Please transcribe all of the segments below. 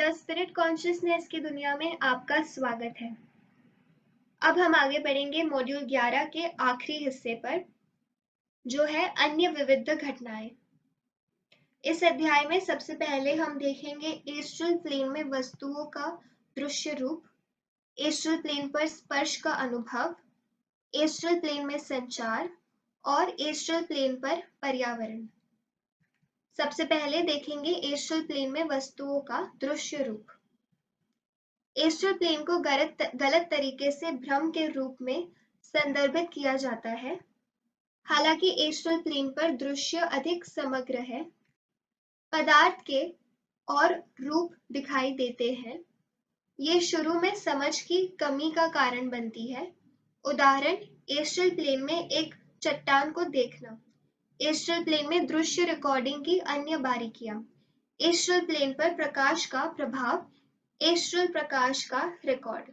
The spirit consciousness की दुनिया में आपका स्वागत है। अब हम आगे बढ़ेंगे मॉड्यूल 11 के आखिरी हिस्से पर, जो है अन्य विविध घटनाएं। इस अध्याय में सबसे पहले हम देखेंगे एस्ट्रल प्लेन में वस्तुओं का दृश्य रूप, एस्ट्रल प्लेन पर स्पर्श का अनुभव, एस्ट्रल प्लेन में संचार और एस्ट्रल प्लेन पर पर्यावरण। सबसे पहले देखेंगे एस्ट्रल प्लेन में वस्तुओं का दृश्य रूप। एस्ट्रल प्लेन को गलत तरीके से भ्रम के रूप में संदर्भित किया जाता है। हालांकि एस्ट्रल प्लेन पर दृश्य अधिक समग्र है, पदार्थ के और रूप दिखाई देते हैं। ये शुरू में समझ की कमी का कारण बनती है। उदाहरण, एस्ट्रल प्लेन में एक चट्टान को देखना, एस्ट्रल प्लेन में दृश्य रिकॉर्डिंग की अन्य बारीकियां, एस्ट्रल प्लेन पर प्रकाश का प्रभाव, एस्ट्रल प्रकाश का रिकॉर्ड।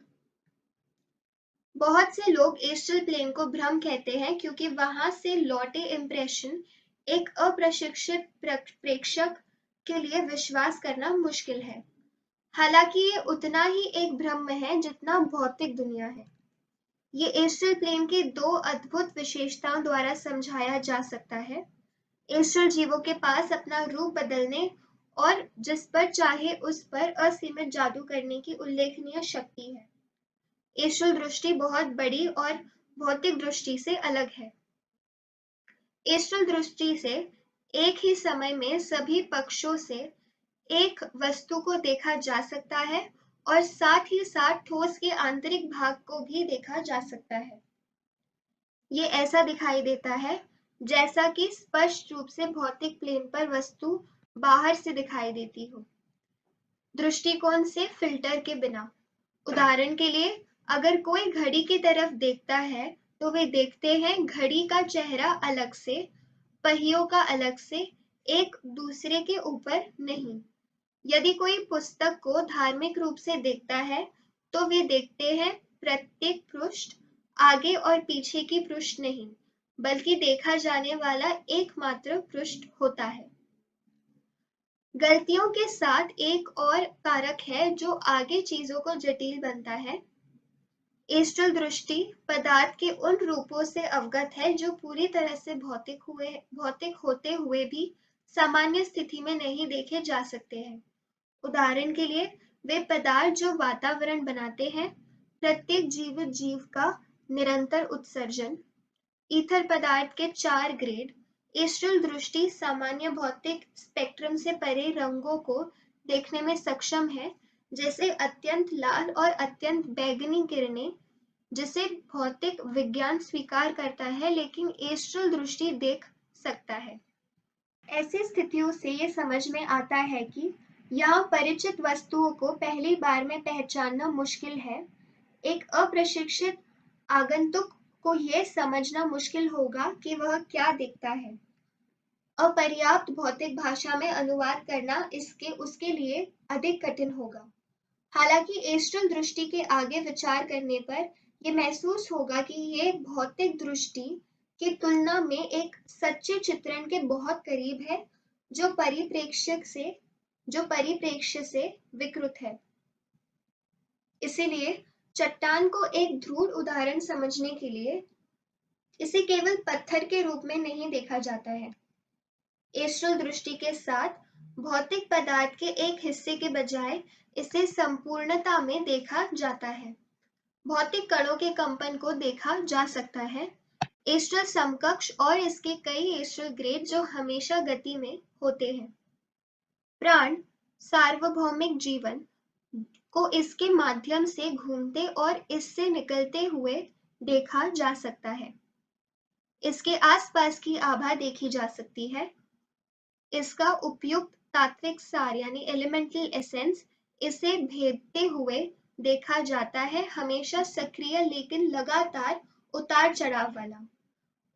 बहुत से लोग एस्ट्रल प्लेन को भ्रम कहते हैं क्योंकि वहां से लौटे इंप्रेशन एक अप्रशिक्षित प्रेक्षक के लिए विश्वास करना मुश्किल है। हालांकि ये उतना ही एक भ्रम है जितना भौतिक दुनिया है। ये एस्ट्रल प्लेन की दो अद्भुत विशेषताओं द्वारा समझाया जा सकता है। एस्ट्रल जीवों के पास अपना रूप बदलने और जिस पर चाहे उस पर असीमित जादू करने की उल्लेखनीय शक्ति है। एस्ट्रल दृष्टि बहुत बड़ी और भौतिक दृष्टि से अलग है। एस्ट्रल दृष्टि से एक ही समय में सभी पक्षों से एक वस्तु को देखा जा सकता है और साथ ही साथ ठोस के आंतरिक भाग को भी देखा जा सकता है। ये ऐसा दिखाई देता है जैसा कि स्पष्ट रूप से भौतिक प्लेन पर वस्तु बाहर से दिखाई देती हो, दृष्टिकोण से फिल्टर के बिना। उदाहरण के लिए, अगर कोई घड़ी की तरफ देखता है तो वे देखते हैं घड़ी का चेहरा अलग से, पहियों का अलग से, एक दूसरे के ऊपर नहीं। यदि कोई पुस्तक को धार्मिक रूप से देखता है तो वे देखते हैं प्रत्येक पृष्ठ, आगे और पीछे की पृष्ठ नहीं, बल्कि देखा जाने वाला एकमात्र पृष्ठ होता है। गलतियों के साथ एक और कारक है जो आगे चीजों को जटिल बनता है। एस्ट्रल दृष्टि पदार्थ के उन रूपों से अवगत है जो पूरी तरह से भौतिक होते हुए भी सामान्य स्थिति में नहीं देखे जा सकते हैं। उदाहरण के लिए, वे पदार्थ जो वातावरण बनाते हैं, प्रत्येक जीवित जीव का निरंतर उत्सर्जन, ईथर पदार्थ के 4 ग्रेड। एस्ट्रल दृष्टि सामान्य भौतिक स्पेक्ट्रम से परे रंगों को देखने में सक्षम है, जैसे अत्यंत लाल और अत्यंत बैंगनी किरणें, जिसे भौतिक विज्ञान स्वीकार करता है लेकिन एस्ट्रल दृष्टि देख सकता है। ऐसी स्थितियों से ये समझ में आता है कि यहाँ परिचित वस्तुओं को पहली बार में पहचानना मुश्किल है। एक अप्रशिक्षित आगंतुक को यह समझना मुश्किल होगा कि वह क्या दिखता है। अपर्याप्त भौतिक भाषा में अनुवाद करना उसके लिए अधिक कठिन होगा। हालांकि एस्ट्रल दृष्टि के आगे विचार करने पर यह महसूस होगा कि यह भौतिक दृष्टि की तुलना में एक सच्चे चित्रण के बहुत करीब है, जो परिप्रेक्ष्य से विकृत है। इसीलिए चट्टान को एक ध्रुव उदाहरण समझने के लिए इसे केवल पत्थर के रूप में नहीं देखा जाता है। एस्ट्रल दृष्टि के साथ भौतिक पदार्थ के एक हिस्से के बजाय इसे संपूर्णता में देखा जाता है। भौतिक कणों के कंपन को देखा जा सकता है। एस्ट्रल समकक्ष और इसके कई एस्ट्रल ग्रेड जो हमेशा गति में होते हैं। प्राण सार्वभौमिक जीवन को इसके माध्यम से घूमते और इससे निकलते हुए देखा जा सकता है। इसके आसपास की आभा देखी जा सकती है। इसका उपयुक्त तात्विक सार यानी एलिमेंटल एसेंस इसे भेदते हुए देखा जाता है, हमेशा सक्रिय लेकिन लगातार उतार चढ़ाव वाला।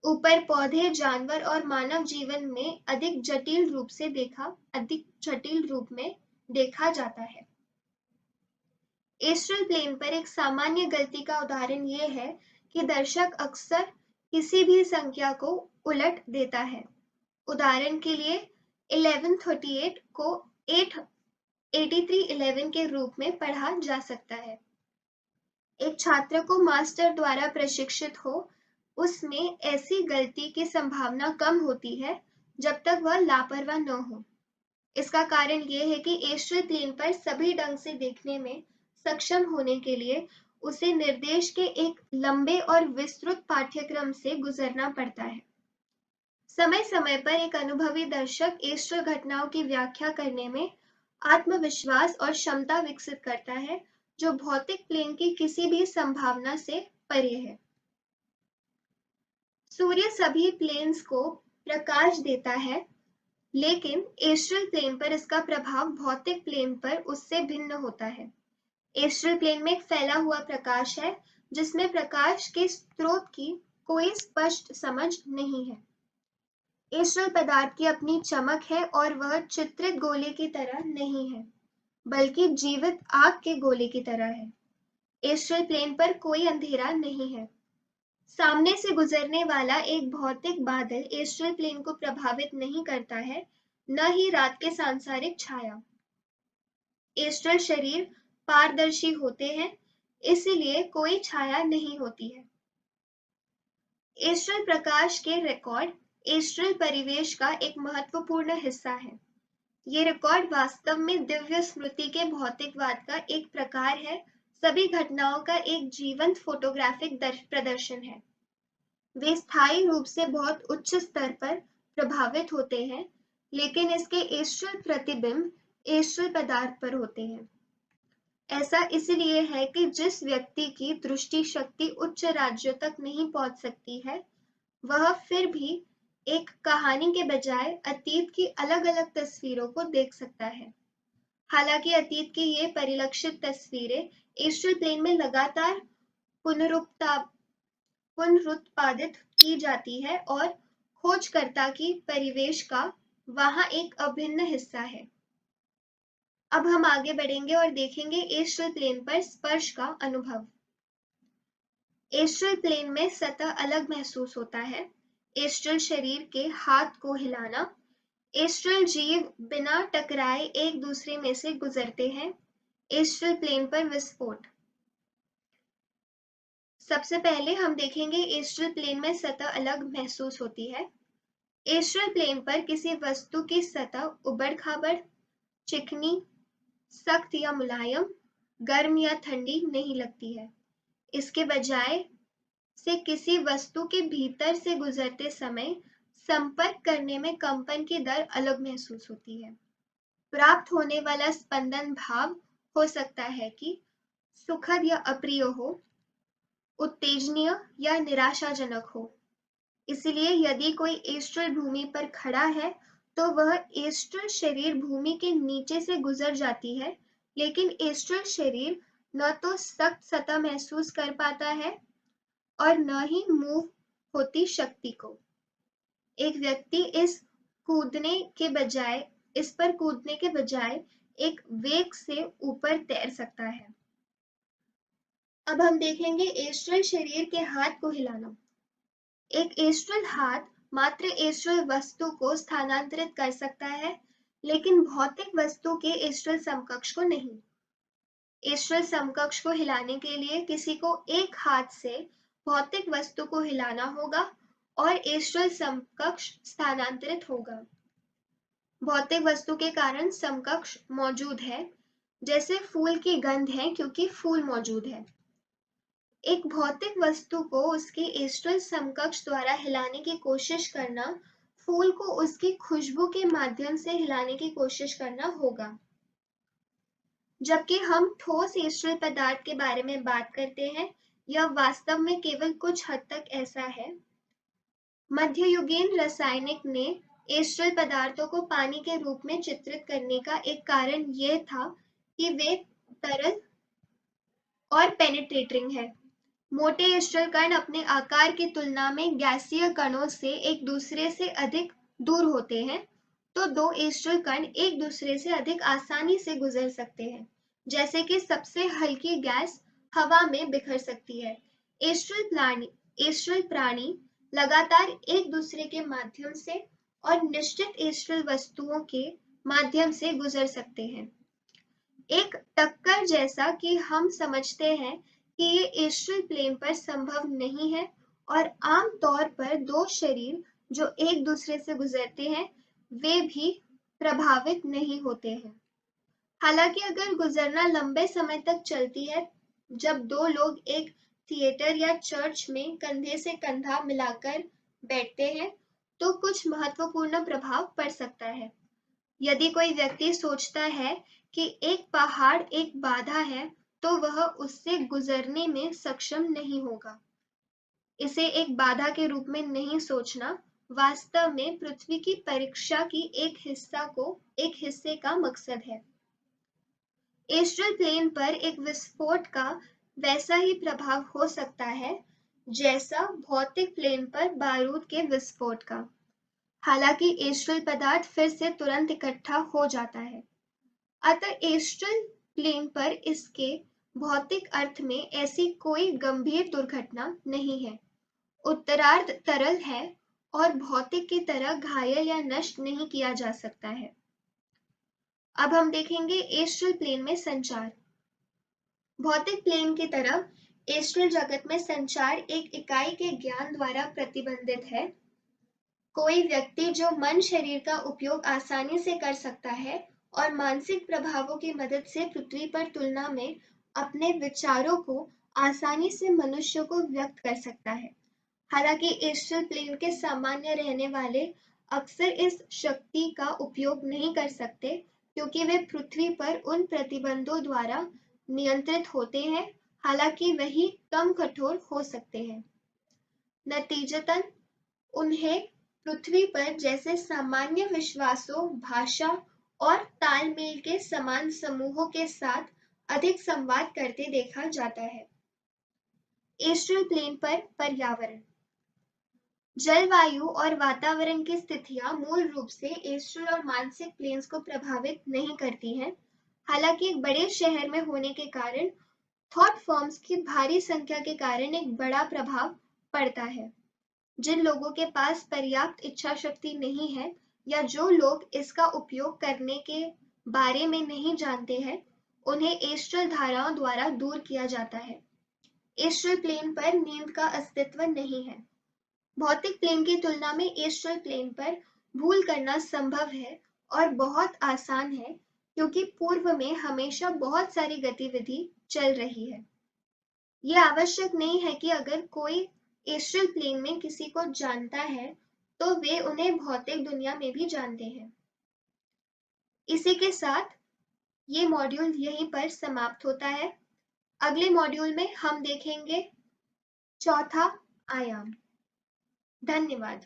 ऊपर पौधे, जानवर और मानव जीवन में अधिक जटिल रूप में देखा जाता है। एस्ट्रल प्लेन पर एक सामान्य गलती का उदाहरण यह है कि दर्शक अक्सर किसी भी संख्या को उलट देता है। उदाहरण के लिए 1138 को 8311 के रूप में पढ़ा जा सकता है। एक छात्र को मास्टर द्वारा प्रशिक्षित हो, उसमें ऐसी गलती की संभावना कम होती है जब तक वह लापरवाह न हो। इसका कारण यह है कि एस्ट्रल प्लेन पर सभी ढंग से देखने में सक्षम होने के लिए उसे निर्देश के एक लंबे और विस्तृत पाठ्यक्रम से गुजरना पड़ता है। समय समय पर एक अनुभवी दर्शक एस्ट्रल घटनाओं की व्याख्या करने में आत्मविश्वास और क्षमता विकसित करता है, जो भौतिक प्लेन की किसी भी संभावना से परे है। सूर्य सभी प्लेन्स को प्रकाश देता है, लेकिन एस्ट्रल प्लेन पर इसका प्रभाव भौतिक प्लेन पर उससे भिन्न होता है। एस्ट्रल प्लेन में एक फैला हुआ प्रकाश है, जिसमें प्रकाश के स्रोत की कोई स्पष्ट समझ नहीं है। एस्ट्रल पदार्थ की अपनी चमक है और वह चित्रित गोले की तरह नहीं है, बल्कि जीवित आग के गोले की तरह है। एस्ट्रल प्लेन पर कोई अंधेरा नहीं है। सामने से गुजरने वाला एक भौतिक बादल एस्ट्रल प्लेन को प्रभावित नहीं करता है, न ही रात के सांसारिक छाया। एस्ट्रल शरीर पारदर्शी होते हैं, इसलिए कोई छाया नहीं होती है। एस्ट्रल प्रकाश के रिकॉर्ड एस्ट्रल परिवेश का एक महत्वपूर्ण हिस्सा है। ये रिकॉर्ड वास्तव में दिव्य स्मृति के भौतिकवाद का एक प्रकार है, सभी घटनाओं का एक जीवंत फोटोग्राफिक प्रदर्शन है। वे स्थायी रूप से बहुत उच्च स्तर पर प्रभावित होते हैं, लेकिन इसके एस्ट्रल प्रतिबिंब एस्ट्रल पदार्थ पर होते हैं। ऐसा इसलिए है कि जिस व्यक्ति की दृष्टि शक्ति उच्च राज्यों तक नहीं पहुंच सकती है, वह फिर भी एक कहानी के बजाय अतीत की अलग-अलग तस्वीरों को देख सकता है। हालांकि अतीत की ये परिलक्षित तस्वीरें एस्ट्रल प्लेन में लगातार पुनरुत्पादित की जाती है और खोजकर्ता की परिवेश का वहां एक अभिन्न हिस्सा है। अब हम आगे बढ़ेंगे और देखेंगे एस्ट्रल प्लेन पर स्पर्श का अनुभव। एस्ट्रल प्लेन में सतह अलग महसूस होता है। एस्ट्रल शरीर के हाथ को हिलाना। एस्ट्रल जीव बिना टकराए एक दूसरे में से गुजरते हैं। एस्ट्रल प्लेन पर विस्फोट। सबसे पहले हम देखेंगे एस्ट्रल प्लेन में सतह अलग महसूस होती है। एस्ट्रल प्लेन पर किसी वस्तु की सतह उबड़-खाबड़, चिकनी, सख्त या मुलायम, गर्म या ठंडी नहीं लगती है। इसके बजाय से किसी वस्तु के भीतर से गुजरते समय संपर्क करने में कंपन की दर अलग महसूस होती है। प्राप्त होने वाला स्पंदन भाव हो सकता है कि सुखद या अप्रिय हो, उत्तेजनीय या निराशाजनक हो। इसलिए यदि कोई एस्ट्रल भूमि पर खड़ा है, तो वह एस्ट्रल शरीर भूमि के नीचे से गुजर जाती है, लेकिन एस्ट्रल शरीर न तो सख्त सतह महसूस कर पाता है और न ही मूव होती शक्ति को। एक व्यक्ति इस पर कूदने के बजाय एक वेग से ऊपर तैर सकता है। अब हम देखेंगे एस्ट्रल शरीर के हाथ को हिलाना। एक एस्ट्रल हाथ मात्र एस्ट्रल वस्तु को स्थानांतरित कर सकता है, लेकिन भौतिक वस्तु के एस्ट्रल समकक्ष को नहीं। एस्ट्रल समकक्ष को हिलाने के लिए किसी को एक हाथ से भौतिक वस्तु को हिलाना होगा और एस्ट्रल समकक्ष स्थानांतरित होगा। भौतिक वस्तु के कारण समकक्ष मौजूद है, जैसे फूल की गंध है क्योंकि फूल मौजूद है। एक भौतिक वस्तु को उसके एस्ट्रल समकक्ष द्वारा हिलाने की कोशिश करना, फूल को उसकी खुशबू के माध्यम से हिलाने की कोशिश करना होगा। जबकि हम ठोस एस्ट्रल पदार्थ के बारे में बात करते हैं, यह वास्तव में केवल कुछ हद तक ऐसा है। मध्ययुगीन रासायनिक ने एस्ट्रल पदार्थों को पानी के रूप में चित्रित करने का एक कारण यह था कि वे तरल और पेनिट्रेटिंग है। मोटे एस्ट्रल कण अपने आकार की तुलना में गैसीय कणों से एक दूसरे से अधिक दूर होते हैं, तो दो एस्ट्रल कण एक दूसरे से अधिक आसानी से गुजर सकते हैं, जैसे कि सबसे हल्की गैस हवा में बिखर सकती है। एस्ट्रल प्राणी लगातार एक दूसरे के माध्यम से और निश्चित एस्ट्रल वस्तुओं के माध्यम से गुजर सकते हैं। एक टक्कर जैसा कि हम समझते हैं कि ये एस्ट्रल प्लेन पर संभव नहीं है और आम तौर पर दो शरीर जो एक दूसरे से गुजरते हैं वे भी प्रभावित नहीं होते हैं। हालांकि अगर गुजरना लंबे समय तक चलती है, जब दो लोग एक थिएटर या चर्च में कंधे से कंधा मिलाकर बैठते हैं, तो कुछ महत्वपूर्ण प्रभाव पड़ सकता है। यदि कोई व्यक्ति सोचता है कि एक पहाड़ एक बाधा है, तो वह उससे गुजरने में सक्षम नहीं होगा। इसे एक बाधा के रूप में नहीं सोचना वास्तव में पृथ्वी की परीक्षा की एक हिस्से का मकसद है। एस्ट्रल प्लेन पर एक विस्फोट का वैसा ही प्रभाव हो सकता है जैसा भौतिक प्लेन पर बारूद के विस्फोट का। हालांकि एस्ट्रल पदार्थ फिर से तुरंत इकट्ठा हो जाता है। अतः एस्ट्रल प्लेन पर इसके भौतिक अर्थ में ऐसी कोई गंभीर दुर्घटना नहीं है। उत्तरार्ध तरल है और भौतिक की तरह घायल या नष्ट नहीं किया जा सकता है। अब हम देखेंगे एस्ट्रल प्लेन में संचार। भौतिक प्लेन की तरह एस्ट्रल जगत में संचार एक इकाई के ज्ञान द्वारा प्रतिबंधित है। कोई व्यक्ति जो मन शरीर का उपयोग आसानी से कर सकता है और मानसिक प्रभावों की मदद से पृथ्वी पर तुलना में अपने विचारों को आसानी से मनुष्य को व्यक्त कर सकता है। हालांकि एस्ट्रल प्लेन के सामान्य रहने वाले अक्सर इस शक्ति का उपयोग नहीं कर सकते क्योंकि वे पृथ्वी पर उन प्रतिबंधों द्वारा नियंत्रित होते हैं, हालांकि वही कम कठोर हो सकते हैं। नतीजतन उन्हें पृथ्वी पर जैसे सामान्य विश्वासों, भाषा और तालमेल के समान समूहों के साथ अधिक संवाद करते देखा जाता है। एस्ट्रल प्लेन पर पर्यावरण, जलवायु और वातावरण की स्थितियां मूल रूप से एस्ट्रल और मानसिक प्लेन्स को प्रभावित नहीं करती हैं। हालांकि एक बड़े शहर में होने के कारण थॉट फॉर्म्स की भारी संख्या के कारण एक बड़ा प्रभाव पड़ता है। जिन लोगों के पास पर्याप्त इच्छा शक्ति नहीं है या जो लोग इसका उपयोग करने के बारे में नहीं जानते हैं, उन्हें एस्ट्रल धाराओं द्वारा दूर किया जाता है। एस्ट्रल प्लेन पर नींद का अस्तित्व नहीं है। भौतिक प्लेन की तुलना में एस्ट्रल प्लेन पर भूल करना संभव है और बहुत आसान है क्योंकि पूर्व में हमेशा बहुत सारी गतिविधि चल रही है। ये आवश्यक नहीं है कि अगर कोई एस्ट्रल प्लेन में किसी को जानता है तो वे उन्हें भौतिक दुनिया में भी जानते हैं। इसी के साथ ये मॉड्यूल यहीं पर समाप्त होता है। अगले मॉड्यूल में हम देखेंगे चौथा आयाम। धन्यवाद।